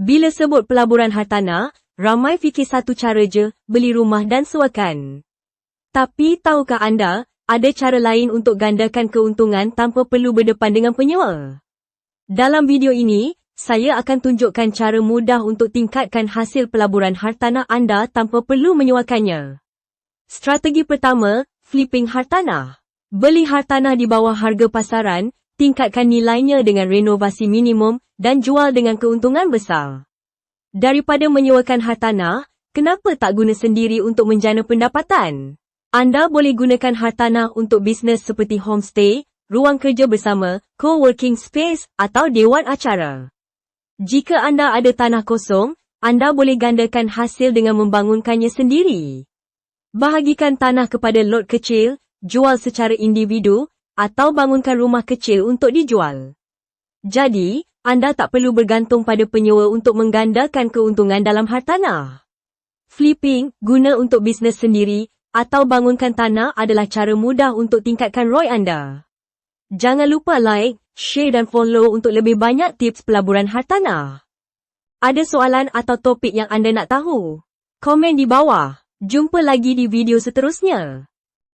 Bila sebut pelaburan hartanah, ramai fikir satu cara je, beli rumah dan sewakan. Tapi tahukah anda, ada cara lain untuk gandakan keuntungan tanpa perlu berdepan dengan penyewa? Dalam video ini, saya akan tunjukkan cara mudah untuk tingkatkan hasil pelaburan hartanah anda tanpa perlu menyewakannya. Strategi pertama, flipping hartanah. Beli hartanah di bawah harga pasaran, tingkatkan nilainya dengan renovasi minimum dan jual dengan keuntungan besar. Daripada menyewakan hartanah, kenapa tak guna sendiri untuk menjana pendapatan? Anda boleh gunakan hartanah untuk bisnes seperti homestay, ruang kerja bersama, co-working space atau dewan acara. Jika anda ada tanah kosong, anda boleh gandakan hasil dengan membangunkannya sendiri. Bahagikan tanah kepada lot kecil, jual secara individu, atau bangunkan rumah kecil untuk dijual. Jadi, anda tak perlu bergantung pada penyewa untuk menggandakan keuntungan dalam hartanah. Flipping, guna untuk bisnes sendiri, atau bangunkan tanah adalah cara mudah untuk tingkatkan ROI anda. Jangan lupa like, share dan follow untuk lebih banyak tips pelaburan hartanah. Ada soalan atau topik yang anda nak tahu? Komen di bawah. Jumpa lagi di video seterusnya.